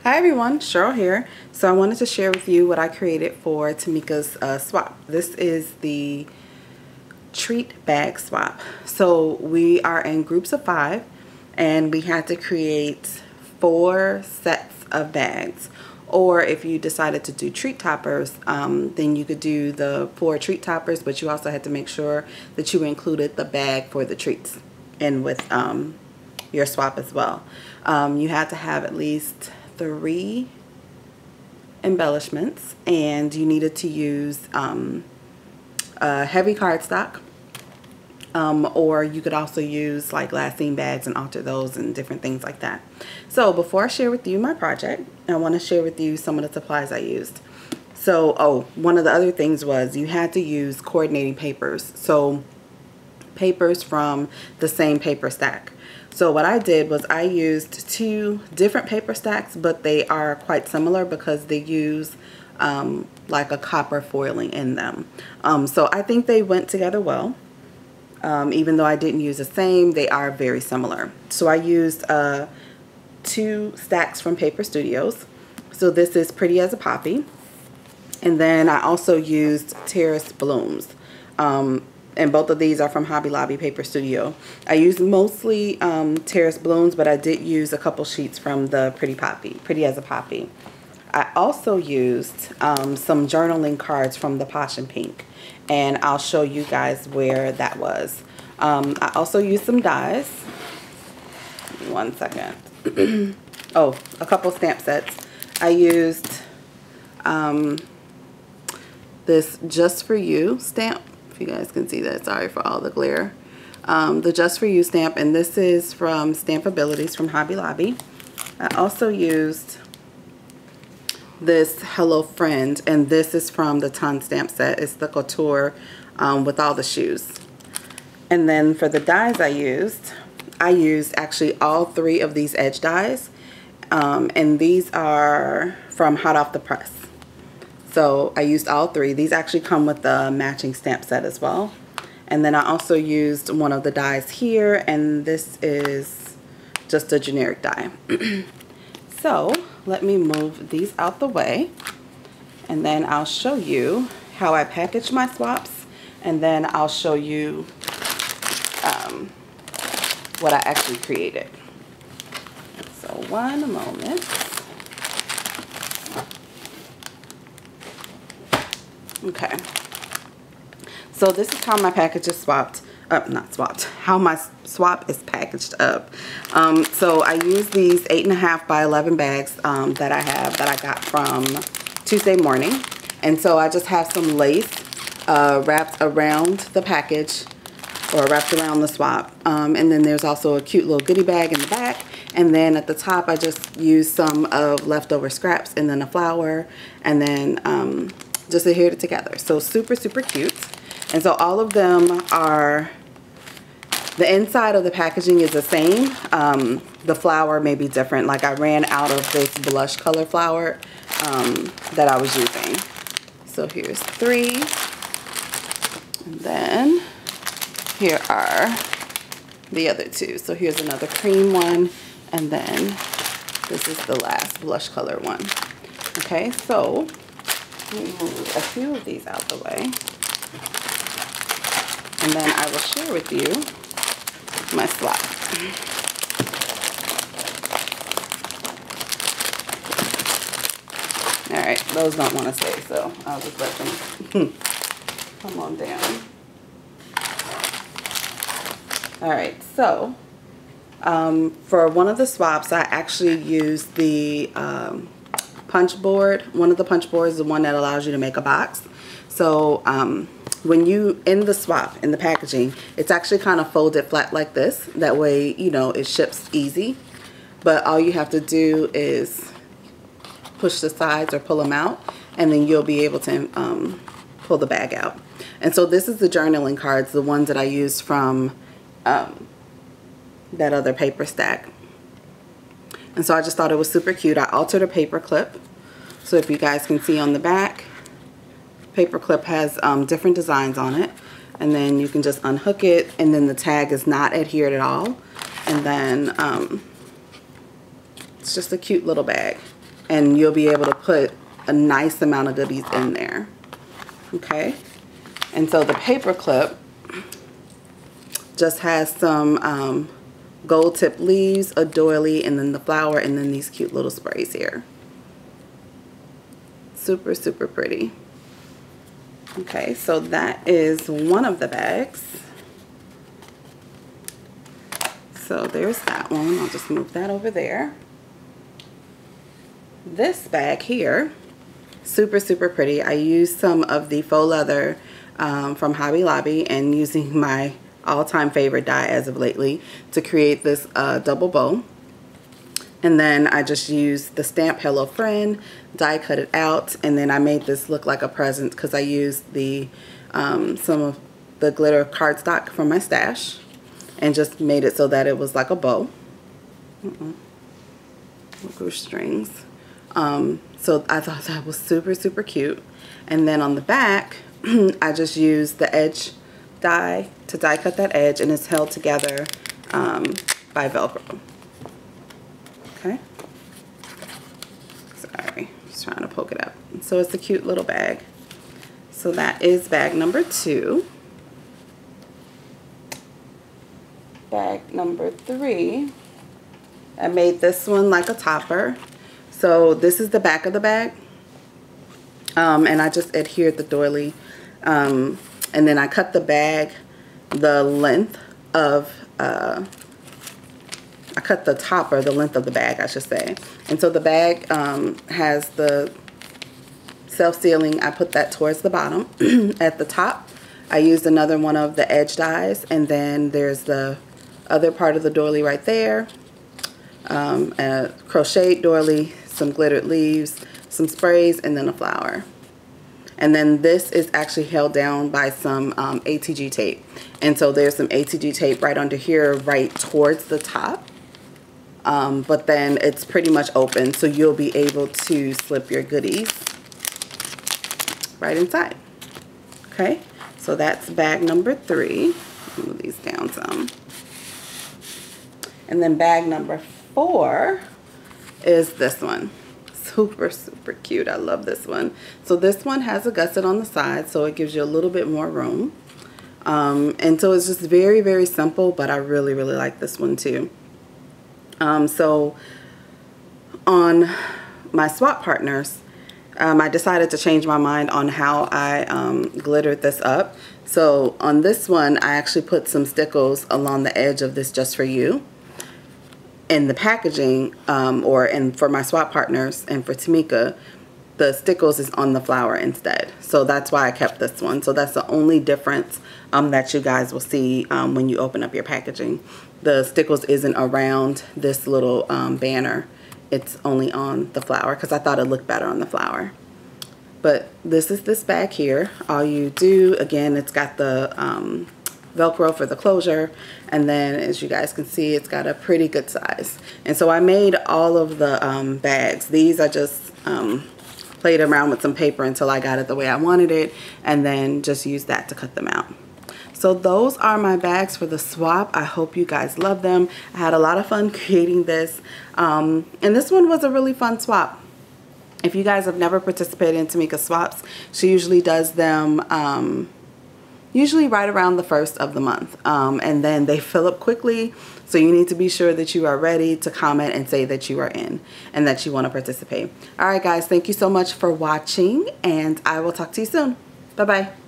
Hi everyone, Cheryl here. So I wanted to share with you what I created for Tmika's swap. This is the treat bag swap. So we are in groups of 5 and we had to create 4 sets of bags. Or if you decided to do treat toppers, then you could do the 4 treat toppers, but you also had to make sure that you included the bag for the treats in with your swap as well. You had to have at least 3 embellishments, and you needed to use heavy cardstock, or you could also use like glassine bags and alter those and different things like that. So before I share with you my project, I want to share with you some of the supplies I used. So one of the other things was you had to use coordinating papers, so papers from the same paper stack. So what I did was I used 2 different paper stacks, but they are quite similar because they use like a copper foiling in them. So I think they went together well. Even though I didn't use the same, they are very similar. So I used 2 stacks from Paper Studios. So this is Pretty as a Poppy. And then I also used Terraced Blooms. And both of these are from Hobby Lobby Paper Studio. I used mostly Terraced Blooms, but I did use a couple sheets from the Pretty as a Poppy. I also used some journaling cards from the Posh and Pink, and I'll show you guys where that was. I also used some dies. Give me 1 second. Oh, a couple stamp sets. I used this Just For You stamp. If you guys can see that, sorry for all the glare. The Just For You stamp, and this is from Stampabilities from Hobby Lobby. I also used this Hello Friend, and this is from the Ton stamp set. It's the couture with all the shoes. And then for the dies I used actually all 3 of these edge dies, and these are from Hot Off the Press. So I used all 3. These actually come with the matching stamp set as well. And then I also used one of the dies here, and this is just a generic die. So let me move these out the way, and then I'll show you how I packaged my swaps, and then I'll show you what I actually created. So one moment. Okay, so this is how my package is how my swap is packaged up. So I use these 8.5 by 11 bags that I got from Tuesday Morning. And so I just have some lace wrapped around the package, or wrapped around the swap. And then there's also a cute little goodie bag in the back. And then at the top I just used some of leftover scraps, and then a flower, and then just adhered it together. So super, super cute. And so all of them are, the inside of the packaging is the same. The flower may be different. Like I ran out of this blush color flower that I was using. So here's 3. And then here are the other 2. So here's another cream one. And then this is the last blush color one. Okay, so let me move a few of these out the way, and then I will share with you my swap. Alright, those don't want to stay, so I'll just let them come on down. Alright, so for one of the swaps, I actually used the punch board. One of the punch boards is the one that allows you to make a box. So when you, in the swap, in the packaging, it's actually kind of folded flat like this. That way, you know, it ships easy. But all you have to do is push the sides or pull them out, and then you'll be able to pull the bag out. And so this is the journaling cards, the ones that I used from that other paper stack. And so I just thought it was super cute. I altered a paper clip. So if you guys can see on the back, paper clip has different designs on it. And then you can just unhook it, and then the tag is not adhered at all. And then it's just a cute little bag. and you'll be able to put a nice amount of goodies in there. Okay, and so the paper clip just has some gold tip leaves, a doily, and then the flower, and then these cute little sprays here. Super, super pretty. Okay, so that is one of the bags. So there's that one. I'll just move that over there. This bag here, super, super pretty. I used some of the faux leather from Hobby Lobby and using my all-time favorite die as of lately to create this double bow. And then I just used the stamp Hello Friend, die cut it out, and then I made this look like a present because I used the some of the glitter cardstock from my stash and just made it so that it was like a bow. Look, strings. So I thought that was super, super cute. And then on the back, I just used the edge die to die cut that edge, and it's held together by Velcro. Okay. Sorry, just trying to poke it up. So it's a cute little bag. So that is bag number 2. Bag number 3, I made this one like a topper. So this is the back of the bag, and I just adhered the doily, and then I cut the bag the length of, I cut the topper the length of the bag, I should say. And so the bag has the self-sealing. I put that towards the bottom. At the top, I used another one of the edge dies, and then there's the other part of the doily right there, a crocheted doily, some glittered leaves, some sprays, and then a flower. And then this is actually held down by some ATG tape. And so there's some ATG tape right under here, right towards the top. But then it's pretty much open, so you'll be able to slip your goodies right inside. Okay, so that's bag number 3. Move these down some. And then bag number 4 is this one. Super, super cute. I love this one. So this one has a gusset on the side, so it gives you a little bit more room. And so it's just very, very simple, but I really, really like this one too. So on my swap partners, I decided to change my mind on how I glittered this up. So on this one, I actually put some stickles along the edge of this Just For You. In the packaging, and for my swap partners and for Tmika, the stickles is on the flower instead. So that's why I kept this one. So that's the only difference that you guys will see when you open up your packaging. The stickles isn't around this little banner. It's only on the flower because I thought it looked better on the flower. But this is this bag here. All you do, again, it's got the Velcro for the closure, and then as you guys can see, it's got a pretty good size. And so I made all of the bags. These I just played around with some paper until I got it the way I wanted it, and then just used that to cut them out. So those are my bags for the swap. I hope you guys love them. I had a lot of fun creating this, and this one was a really fun swap. If you guys have never participated in Tmika swaps, she usually does them usually right around the 1st of the month, and then they fill up quickly, so you need to be sure that you are ready to comment and say that you are in and that you want to participate. All right guys, thank you so much for watching, and I will talk to you soon. Bye bye.